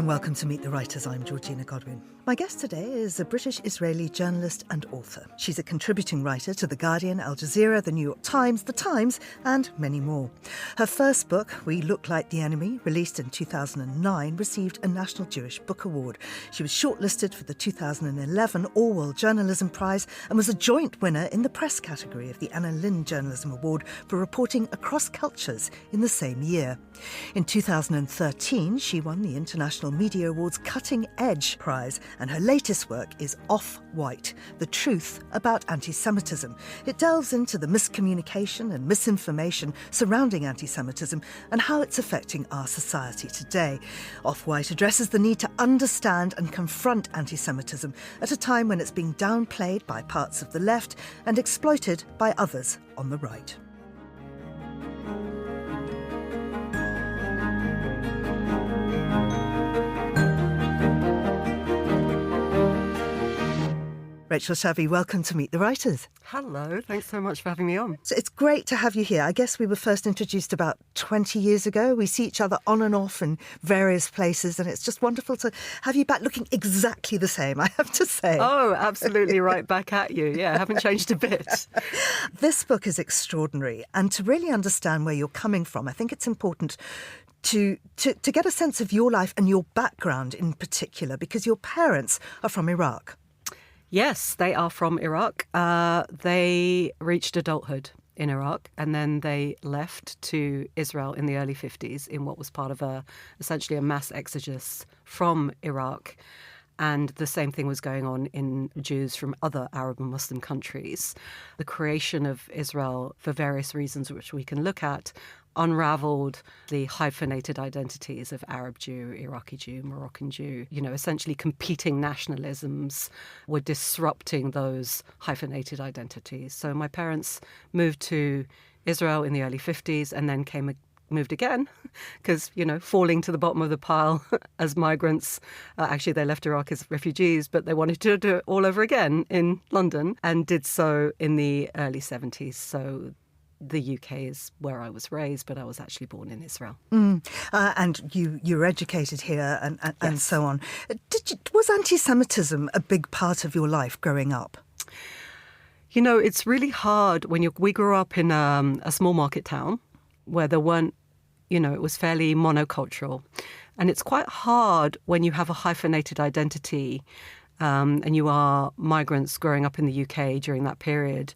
and welcome to Meet the Writers. I'm Georgina Godwin. My guest today is a British-Israeli journalist and author. She's a contributing writer to The Guardian, Al Jazeera, The New York Times, The Times, and many more. Her first book, We Look Like the Enemy, released in 2009, received a National Jewish Book Award. She was shortlisted for the 2011 Orwell Journalism Prize and was a joint winner in the press category of the Anna Lynn Journalism Award for reporting across cultures in the same year. In 2013, she won the International Media Awards Cutting Edge Prize, and her latest work is Off-White, The Truth About Antisemitism. It delves into the miscommunication and misinformation surrounding anti-Semitism and how it's affecting our society today. Off-White addresses the need to understand and confront anti-Semitism at a time when it's being downplayed by parts of the left and exploited by others on the right. Rachel Shabi, welcome to Meet the Writers. Hello, thanks so much for having me on. So it's great to have you here. I guess we were first introduced about 20 years ago. We see each other on and off in various places, and it's just wonderful to have you back looking exactly the same, I have to say. Oh, absolutely right back at you. Yeah, I haven't changed a bit. This book is extraordinary, and to really understand where you're coming from, I think it's important to get a sense of your life and your background in particular, because your parents are from Iraq. Yes, they are from Iraq. They reached adulthood in Iraq, and then they left to Israel in the early 50s in what was part of essentially a mass exodus from Iraq. And the same thing was going on in Jews from other Arab and Muslim countries. The creation of Israel, for various reasons which we can look at, unraveled the hyphenated identities of Arab Jew, Iraqi Jew, Moroccan Jew. Essentially competing nationalisms were disrupting those hyphenated identities. So my parents moved to Israel in the early 50s and then moved again because, falling to the bottom of the pile as migrants. Actually, they left Iraq as refugees, but they wanted to do it all over again in London and did so in the early 70s. So the UK is where I was raised, but I was actually born in Israel. And you were educated here and Yes. so on. Was anti-Semitism a big part of your life growing up? It's really hard when we grew up in a small market town where there weren't, it was fairly monocultural. And it's quite hard when you have a hyphenated identity and you are migrants growing up in the UK during that period.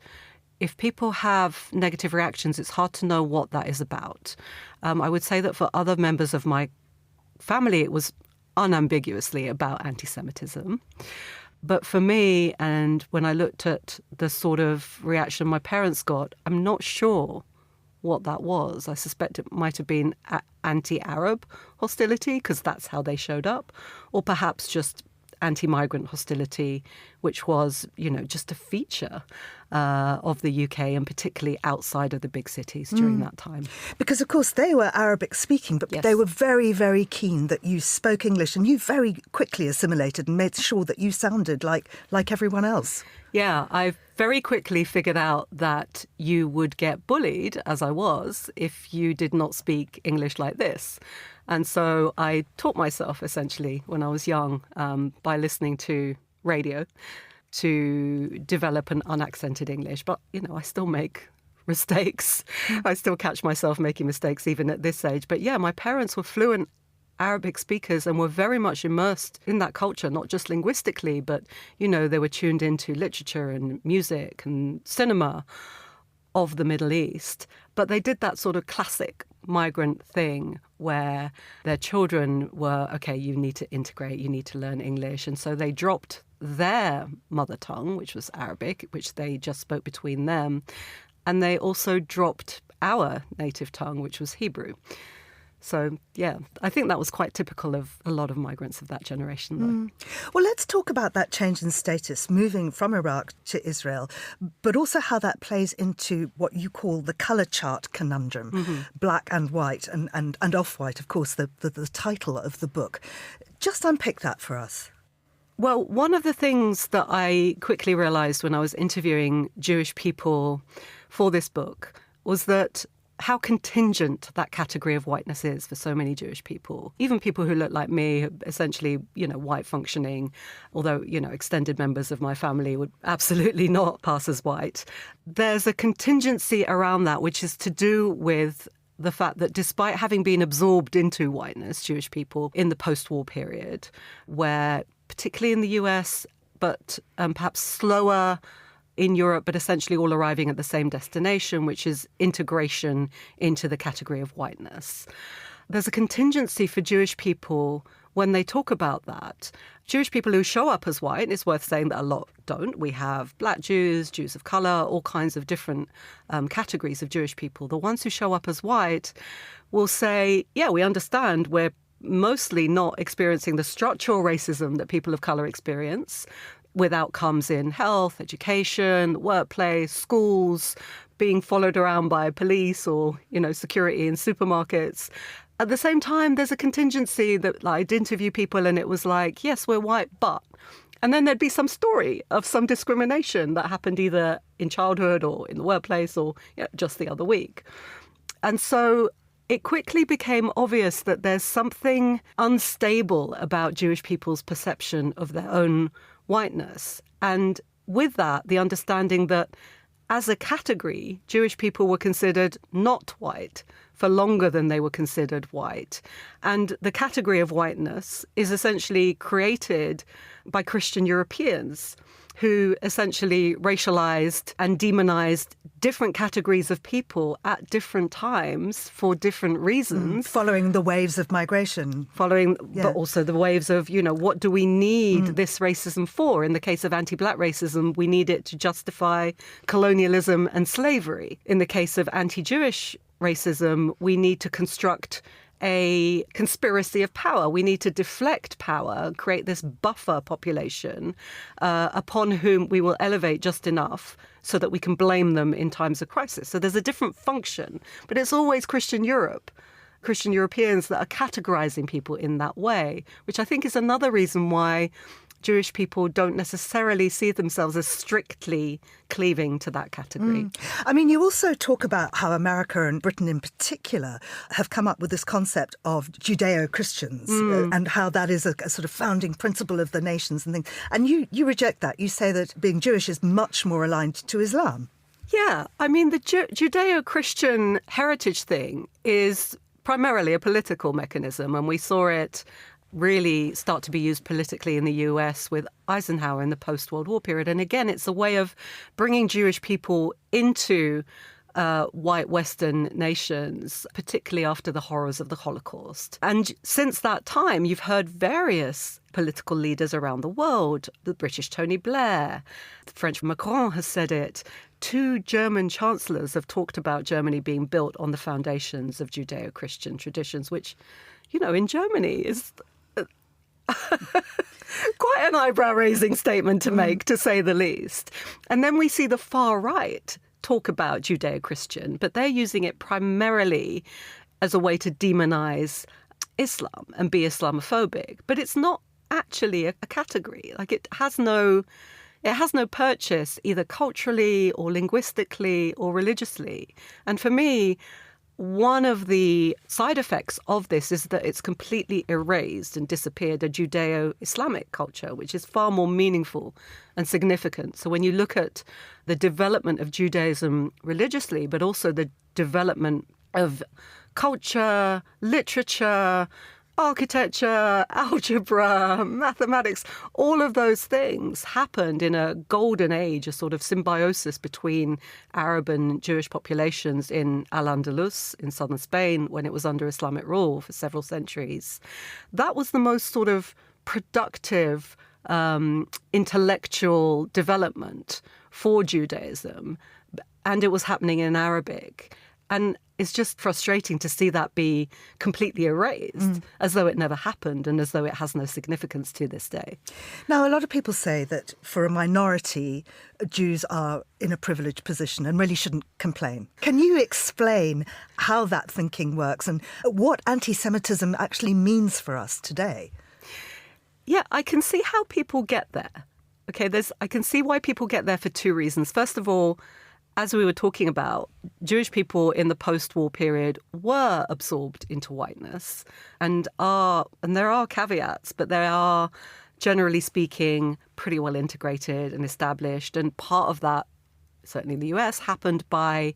If people have negative reactions, it's hard to know what that is about. I would say that for other members of my family, it was unambiguously about anti-Semitism. But for me, and when I looked at the sort of reaction my parents got, I'm not sure what that was. I suspect it might have been anti-Arab hostility, because that's how they showed up, or perhaps just anti-migrant hostility, which was, just a feature of the UK and particularly outside of the big cities during that time. Because, of course, they were Arabic-speaking, but yes. They were very, very keen that you spoke English, and you very quickly assimilated and made sure that you sounded like everyone else. Yeah, I very quickly figured out that you would get bullied, as I was, if you did not speak English like this. And so I taught myself, essentially, when I was young, by listening to radio, to develop an unaccented English. But, I still make mistakes. I still catch myself making mistakes even at this age. But yeah, my parents were fluent Arabic speakers and were very much immersed in that culture, not just linguistically, but, they were tuned into literature and music and cinema of the Middle East. But they did that sort of classic migrant thing where their children were, okay, you need to integrate, you need to learn English. And so they dropped their mother tongue, which was Arabic, which they just spoke between them. And they also dropped our native tongue, which was Hebrew. So, yeah, I think that was quite typical of a lot of migrants of that generation, though. Well, let's talk about that change in status, moving from Iraq to Israel, but also how that plays into what you call the colour chart conundrum, black and white and off-white, of course, the title of the book. Just unpick that for us. Well, one of the things that I quickly realised when I was interviewing Jewish people for this book was that how contingent that category of whiteness is for so many Jewish people. Even people who look like me, essentially, white functioning, although, extended members of my family would absolutely not pass as white. There's a contingency around that, which is to do with the fact that despite having been absorbed into whiteness, Jewish people in the post-war period, where particularly in the US, but perhaps slower in Europe, but essentially all arriving at the same destination, which is integration into the category of whiteness. There's a contingency for Jewish people when they talk about that. Jewish people who show up as white, it's worth saying that a lot don't. We have black Jews, Jews of colour, all kinds of different categories of Jewish people. The ones who show up as white will say, yeah, we understand we're mostly not experiencing the structural racism that people of colour experience, with outcomes in health, education, the workplace, schools, being followed around by police or, security in supermarkets. At the same time, there's a contingency that I'd interview people and it was like, yes, we're white, but. And then there'd be some story of some discrimination that happened either in childhood or in the workplace or just the other week. And so it quickly became obvious that there's something unstable about Jewish people's perception of their own whiteness. And with that, the understanding that as a category, Jewish people were considered not white for longer than they were considered white. And the category of whiteness is essentially created by Christian Europeans who essentially racialized and demonized different categories of people at different times for different reasons. Following the waves of migration. But also the waves of, what do we need this racism for? In the case of anti-black racism, we need it to justify colonialism and slavery. In the case of anti-Jewish racism, we need to construct a conspiracy of power. We need to deflect power, create this buffer population upon whom we will elevate just enough so that we can blame them in times of crisis. So there's a different function, but it's always Christian Europeans that are categorizing people in that way, which I think is another reason why Jewish people don't necessarily see themselves as strictly cleaving to that category. I mean, you also talk about how America and Britain in particular have come up with this concept of Judeo-Christians and how that is a sort of founding principle of the nations and things. And you reject that. You say that being Jewish is much more aligned to Islam. Yeah, I mean, the Judeo-Christian heritage thing is primarily a political mechanism, and we saw it really start to be used politically in the US with Eisenhower in the post-World War period. And again, it's a way of bringing Jewish people into white Western nations, particularly after the horrors of the Holocaust. And since that time, you've heard various political leaders around the world, the British Tony Blair, the French Macron has said it. 2 German chancellors have talked about Germany being built on the foundations of Judeo-Christian traditions, which, in Germany is quite an eyebrow-raising statement to make, to say the least. And then we see the far right talk about Judeo-Christian, but they're using it primarily as a way to demonize Islam and be Islamophobic. But it's not actually a category. Like it has no purchase either culturally or linguistically or religiously. And for me, one of the side effects of this is that it's completely erased and disappeared a Judeo-Islamic culture, which is far more meaningful and significant. So when you look at the development of Judaism religiously, but also the development of culture, literature, architecture, algebra, mathematics, all of those things happened in a golden age, a sort of symbiosis between Arab and Jewish populations in Al-Andalus, in southern Spain, when it was under Islamic rule for several centuries. That was the most sort of productive intellectual development for Judaism, and it was happening in Arabic. And it's just frustrating to see that be completely erased, as though it never happened and as though it has no significance to this day. Now, a lot of people say that for a minority, Jews are in a privileged position and really shouldn't complain. Can you explain how that thinking works and what anti-Semitism actually means for us today? Yeah, I can see how people get there. Okay, I can see why people get there for 2 reasons. First of all, as we were talking about, Jewish people in the post-war period were absorbed into whiteness, and there are caveats, but they are, generally speaking, pretty well integrated and established. And part of that, certainly in the US, happened by,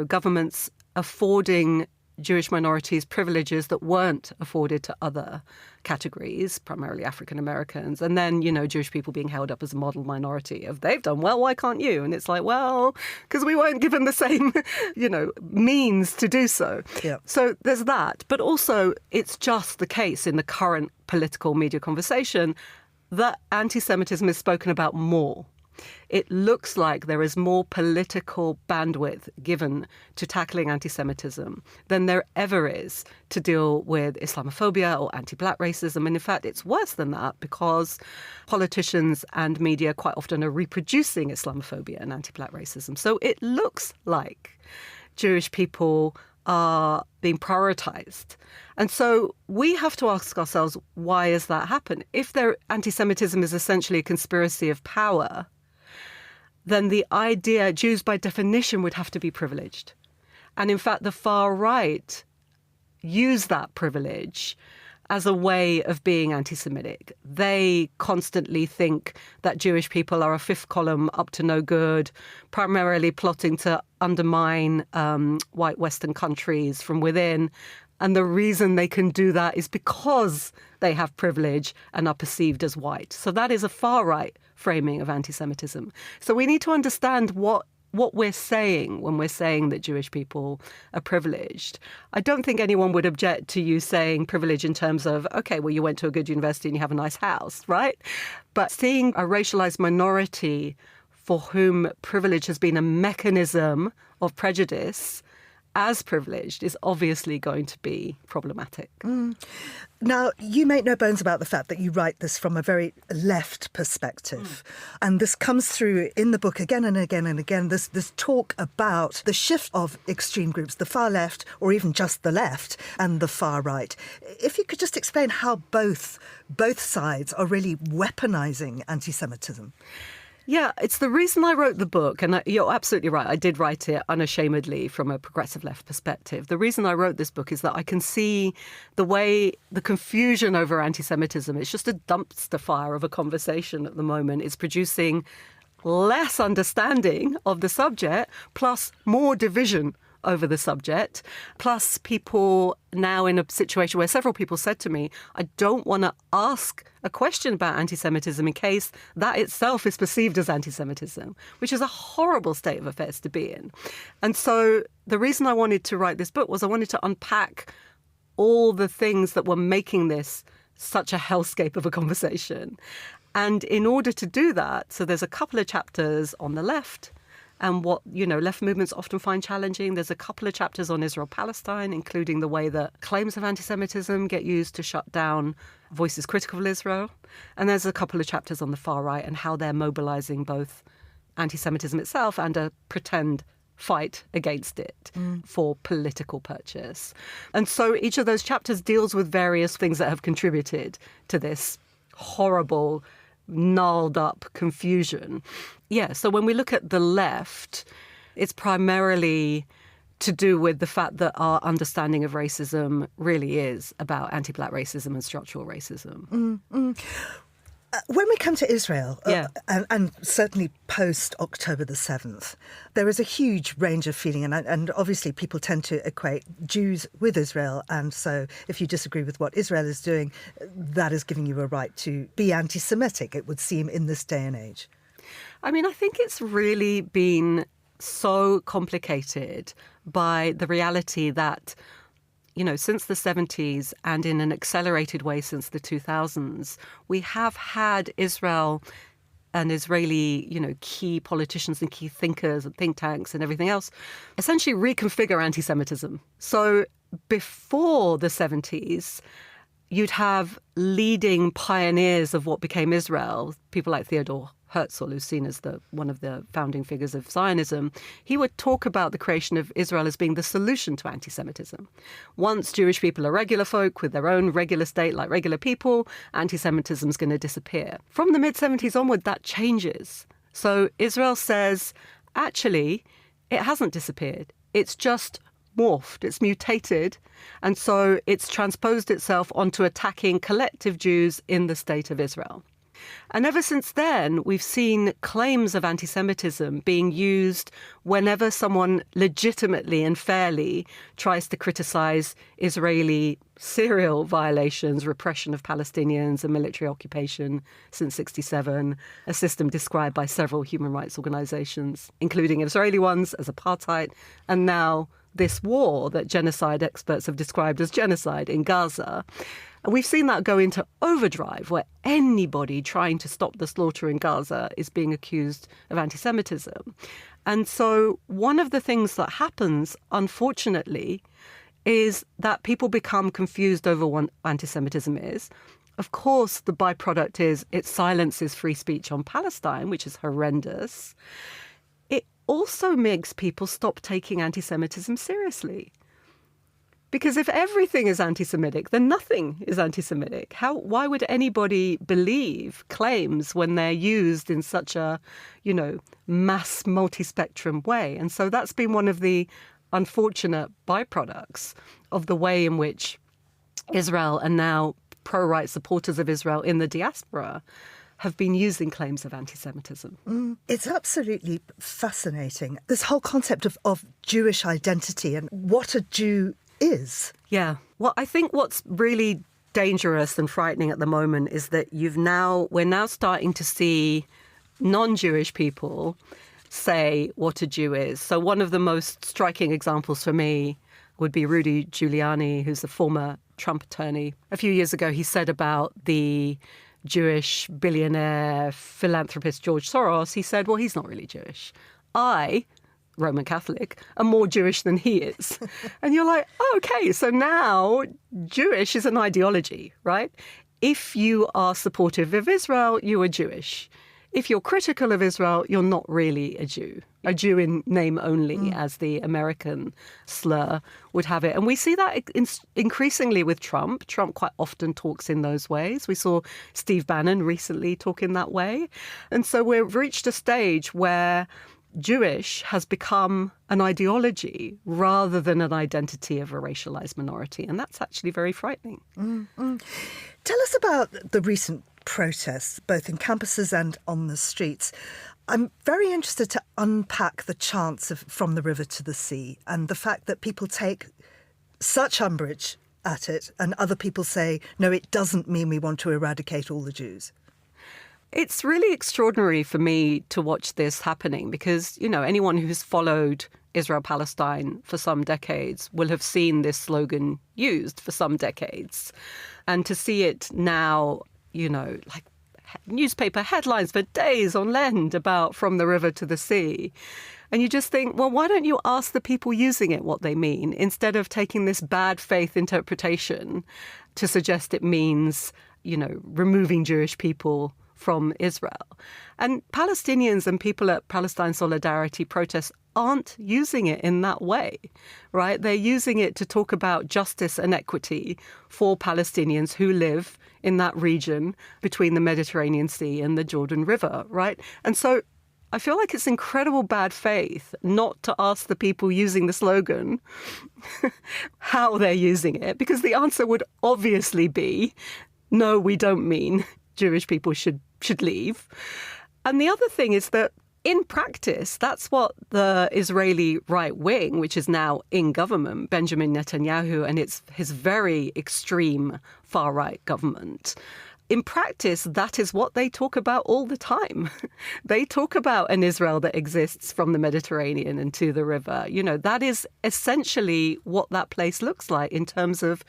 governments affording Jewish minorities privileges that weren't afforded to other categories, primarily African Americans. And then, Jewish people being held up as a model minority of they've done well, why can't you? And it's like, well, because we weren't given the same, means to do so. Yeah. So there's that. But also it's just the case in the current political media conversation that anti-Semitism is spoken about more. It looks like there is more political bandwidth given to tackling anti-Semitism than there ever is to deal with Islamophobia or anti-black racism. And in fact, it's worse than that because politicians and media quite often are reproducing Islamophobia and anti-black racism. So it looks like Jewish people are being prioritized. And so we have to ask ourselves, why has that happened? If anti-Semitism is essentially a conspiracy of power, then the idea Jews by definition would have to be privileged. And in fact, the far right use that privilege as a way of being anti-Semitic. They constantly think that Jewish people are a fifth column up to no good, primarily plotting to undermine white Western countries from within. And the reason they can do that is because they have privilege and are perceived as white. So that is a far-right framing of anti-Semitism. So we need to understand what we're saying when we're saying that Jewish people are privileged. I don't think anyone would object to you saying privilege in terms of, okay, well, you went to a good university and you have a nice house, right? But seeing a racialized minority for whom privilege has been a mechanism of prejudice as privileged is obviously going to be problematic. Now, you make no bones about the fact that you write this from a very left perspective. And this comes through in the book again and again and again, this talk about the shift of extreme groups, the far left, or even just the left, and the far right. If you could just explain how both sides are really weaponizing anti-Semitism. Yeah, it's the reason I wrote the book, and you're absolutely right. I did write it unashamedly from a progressive left perspective. The reason I wrote this book is that I can see the confusion over anti-Semitism, it's just a dumpster fire of a conversation at the moment. It's producing less understanding of the subject, plus more division over the subject, plus people now in a situation where several people said to me, I don't want to ask a question about anti-Semitism in case that itself is perceived as anti-Semitism, which is a horrible state of affairs to be in. And so the reason I wanted to write this book was I wanted to unpack all the things that were making this such a hellscape of a conversation. And in order to do that, so there's a couple of chapters on the left, and what, left movements often find challenging. There's a couple of chapters on Israel-Palestine, including the way that claims of anti-Semitism get used to shut down voices critical of Israel. And there's a couple of chapters on the far right and how they're mobilizing both anti-Semitism itself and a pretend fight against it for political purchase. And so each of those chapters deals with various things that have contributed to this horrible, gnarled up confusion. Yeah, so when we look at the left, it's primarily to do with the fact that our understanding of racism really is about anti-black racism and structural racism. When we come to Israel, and certainly post-October the 7th, there is a huge range of feeling, and obviously people tend to equate Jews with Israel, and so if you disagree with what Israel is doing, that is giving you a right to be anti-Semitic, it would seem, in this day and age. I mean, I think it's really been so complicated by the reality that since the 70s and in an accelerated way since the 2000s, we have had Israel and Israeli, key politicians and key thinkers and think tanks and everything else essentially reconfigure anti-Semitism. So before the 70s, you'd have leading pioneers of what became Israel, people like Theodor Herzl, who's seen as one of the founding figures of Zionism. He would talk about the creation of Israel as being the solution to anti-Semitism. Once Jewish people are regular folk with their own regular state like regular people, anti-Semitism is going to disappear. From the mid-70s onward, that changes. So Israel says, actually, it hasn't disappeared. It's just morphed, it's mutated, and so it's transposed itself onto attacking collective Jews in the state of Israel. And ever since then, we've seen claims of anti-Semitism being used whenever someone legitimately and fairly tries to criticize Israeli serial violations, repression of Palestinians and military occupation since 1967, a system described by several human rights organizations, including Israeli ones, as apartheid, and now this war that genocide experts have described as genocide in Gaza. And we've seen that go into overdrive, where anybody trying to stop the slaughter in Gaza is being accused of anti-Semitism. And so one of the things that happens, unfortunately, is that people become confused over what anti-Semitism is. Of course, the byproduct is it silences free speech on Palestine, which is horrendous. It also makes people stop taking anti-Semitism seriously. Because if everything is anti-Semitic, then nothing is anti-Semitic. Why would anybody believe claims when they're used in such a, mass multi-spectrum way? And so that's been one of the unfortunate byproducts of the way in which Israel and now pro-right supporters of Israel in the diaspora have been using claims of anti-Semitism. It's absolutely fascinating. This whole concept of Jewish identity and what a Jew is. Yeah. Well, I think what's really dangerous and frightening at the moment is that we're now starting to see non-Jewish people say what a Jew is. So one of the most striking examples for me would be Rudy Giuliani, who's a former Trump attorney. A few years ago, he said about the Jewish billionaire philanthropist George Soros, he said, well, he's not really Jewish. I, Roman Catholic, am more Jewish than he is. And you're like, oh, okay, so now Jewish is an ideology, right? If you are supportive of Israel, you are Jewish. If you're critical of Israel, you're not really a Jew in name only, as the American slur would have it. And we see that increasingly with Trump. Trump quite often talks in those ways. We saw Steve Bannon recently talk in that way. And so we've reached a stage where Jewish has become an ideology rather than an identity of a racialized minority. And that's actually very frightening. Tell us about the recent protests, both in campuses and on the streets. I'm very interested to unpack the chants of From the River to the Sea and the fact that people take such umbrage at it and other people say, no, it doesn't mean we want to eradicate all the Jews. It's really extraordinary for me to watch this happening because, anyone who's followed Israel-Palestine for some decades will have seen this slogan used for some decades. And to see it now, like newspaper headlines for days on end about From the River to the Sea. And you just think, well, why don't you ask the people using it what they mean instead of taking this bad faith interpretation to suggest it means, removing Jewish people from Israel. And Palestinians and people at Palestine Solidarity protests aren't using it in that way, right? They're using it to talk about justice and equity for Palestinians who live in that region between the Mediterranean Sea and the Jordan River, right? And so I feel like it's incredible bad faith not to ask the people using the slogan how they're using it, because the answer would obviously be, no, we don't mean Jewish people should leave. And the other thing is that in practice, that's what the Israeli right wing, which is now in government, Benjamin Netanyahu and his very extreme far-right government, in practice, that is what they talk about all the time. They talk about an Israel that exists from the Mediterranean and to the river. That is essentially what that place looks like in terms of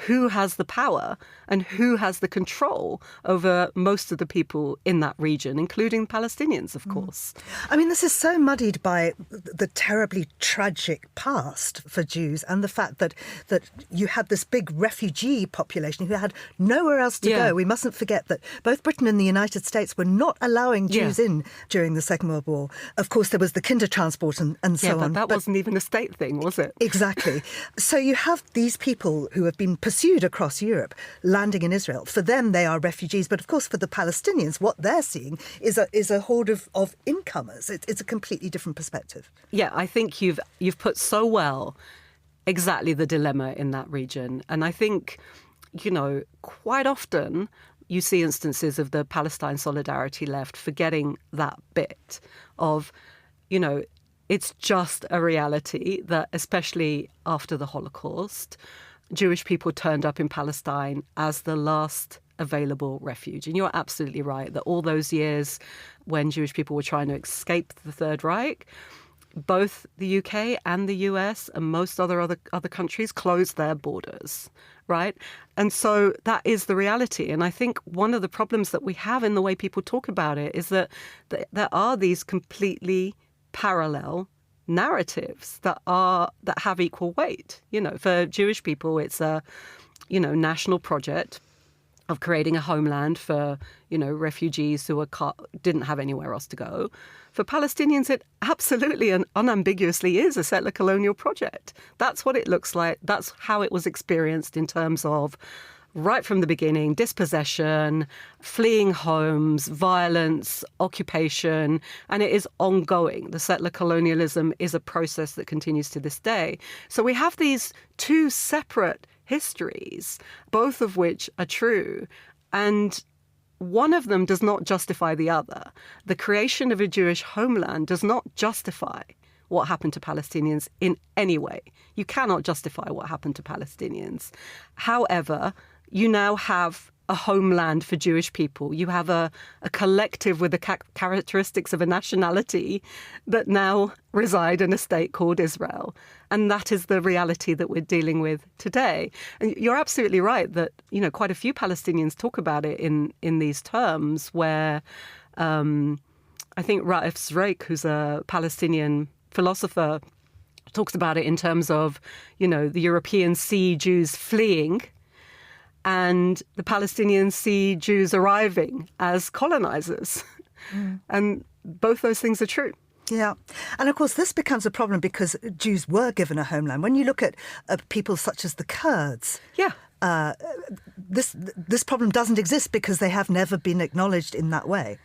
who has the power and who has the control over most of the people in that region, including Palestinians, of course. I mean, this is so muddied by the terribly tragic past for Jews and the fact that you had this big refugee population who had nowhere else to go. We mustn't forget that both Britain and the United States were not allowing Jews in during the Second World War. Of course, there was the Kindertransport and so on. But that wasn't even a state thing, was it? Exactly. So you have these people who have been pursued across Europe, landing in Israel. For them, they are refugees. But of course, for the Palestinians, what they're seeing is a horde of incomers. It's a completely different perspective. Yeah, I think you've put so well exactly the dilemma in that region. And I think, quite often you see instances of the Palestine Solidarity left forgetting that bit of, it's just a reality that, especially after the Holocaust, Jewish people turned up in Palestine as the last available refuge. And you're absolutely right that all those years when Jewish people were trying to escape the Third Reich, both the UK and the US and most other countries closed their borders, right? And so that is the reality. And I think one of the problems that we have in the way people talk about it is that there are these completely parallel narratives that have equal weight. For Jewish people, it's a national project of creating a homeland for refugees who didn't have anywhere else to go. For Palestinians, it absolutely and unambiguously is a settler colonial project. That's what it looks like. That's how it was experienced in terms of, right from the beginning, dispossession, fleeing homes, violence, occupation, and it is ongoing. The settler colonialism is a process that continues to this day. So we have these two separate histories, both of which are true, and one of them does not justify the other. The creation of a Jewish homeland does not justify what happened to Palestinians in any way. You cannot justify what happened to Palestinians. However, you now have a homeland for Jewish people. You have a collective with the characteristics of a nationality that now reside in a state called Israel. And that is the reality that we're dealing with today. And you're absolutely right that, quite a few Palestinians talk about it in these terms where I think Raif Zreik, who's a Palestinian philosopher, talks about it in terms of, the Europeans see Jews fleeing and the Palestinians see Jews arriving as colonizers. And both those things are true. Yeah. And of course, this becomes a problem because Jews were given a homeland. When you look at people such as the Kurds, this problem doesn't exist because they have never been acknowledged in that way.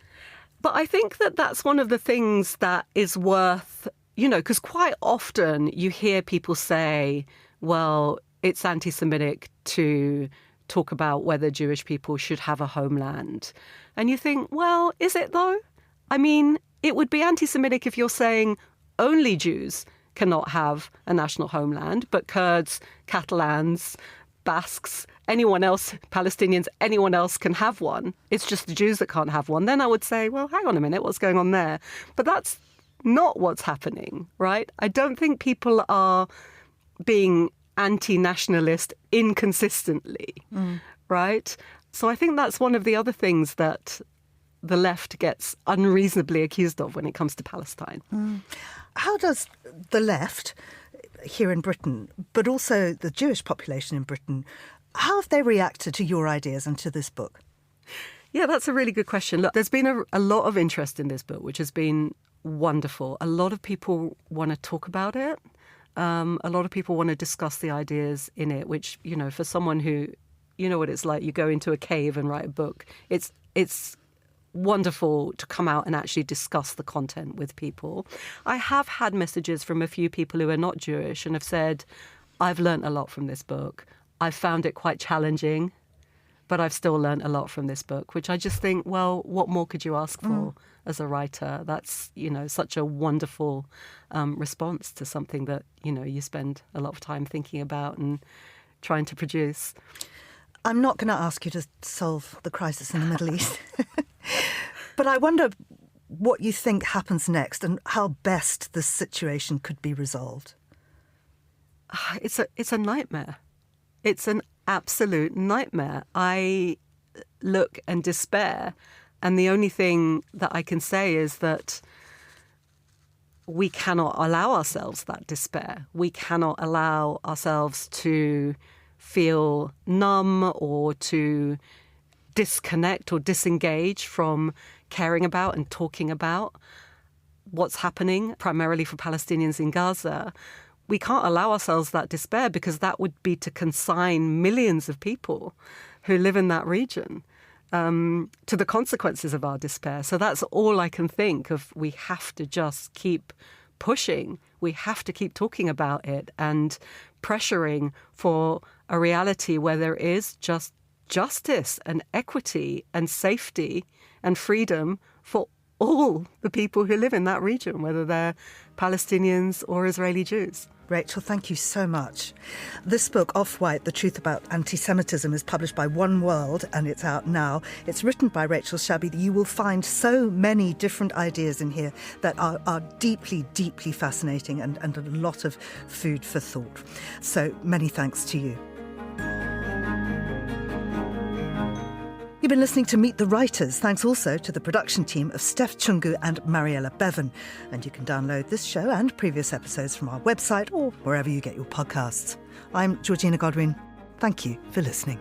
But I think that that's one of the things that is worth, because quite often you hear people say, well, it's anti-Semitic to talk about whether Jewish people should have a homeland. And you think, well, is it though? I mean, it would be anti-Semitic if you're saying only Jews cannot have a national homeland, but Kurds, Catalans, Basques, anyone else, Palestinians, anyone else can have one. It's just the Jews that can't have one. Then I would say, well, hang on a minute, what's going on there? But that's not what's happening, right? I don't think people are being anti-nationalist inconsistently, right? So I think that's one of the other things that the left gets unreasonably accused of when it comes to Palestine. How does the left here in Britain, but also the Jewish population in Britain, how have they reacted to your ideas and to this book? Yeah, that's a really good question. Look, there's been a lot of interest in this book, which has been wonderful. A lot of people want to talk about it. A lot of people want to discuss the ideas in it, which, for someone who, what it's like, you go into a cave and write a book. It's wonderful to come out and actually discuss the content with people. I have had messages from a few people who are not Jewish and have said, I've learned a lot from this book. I've found it quite challenging, but I've still learned a lot from this book, which I just think, well, what more could you ask for as a writer? That's, such a wonderful response to something that, you spend a lot of time thinking about and trying to produce. I'm not going to ask you to solve the crisis in the Middle East, but I wonder what you think happens next and how best this situation could be resolved. It's a nightmare. It's an absolute nightmare. I look and despair, and the only thing that I can say is that we cannot allow ourselves that despair. We cannot allow ourselves to feel numb or to disconnect or disengage from caring about and talking about what's happening, primarily for Palestinians in Gaza. we can't allow ourselves that despair, because that would be to consign millions of people who live in that region to the consequences of our despair. So that's all I can think of. We have to just keep pushing. We have to keep talking about it and pressuring for a reality where there is just justice and equity and safety and freedom for all the people who live in that region, whether they're Palestinians or Israeli Jews. Rachel, thank you so much. This book, Off-White, The Truth About Antisemitism, is published by One World and it's out now. It's written by Rachel Shabi. You will find so many different ideas in here that are deeply, deeply fascinating and a lot of food for thought. So many thanks to you. You've been listening to Meet the Writers. Thanks also to the production team of Steph Chungu and Mariella Bevan. And you can download this show and previous episodes from our website or wherever you get your podcasts. I'm Georgina Godwin. Thank you for listening.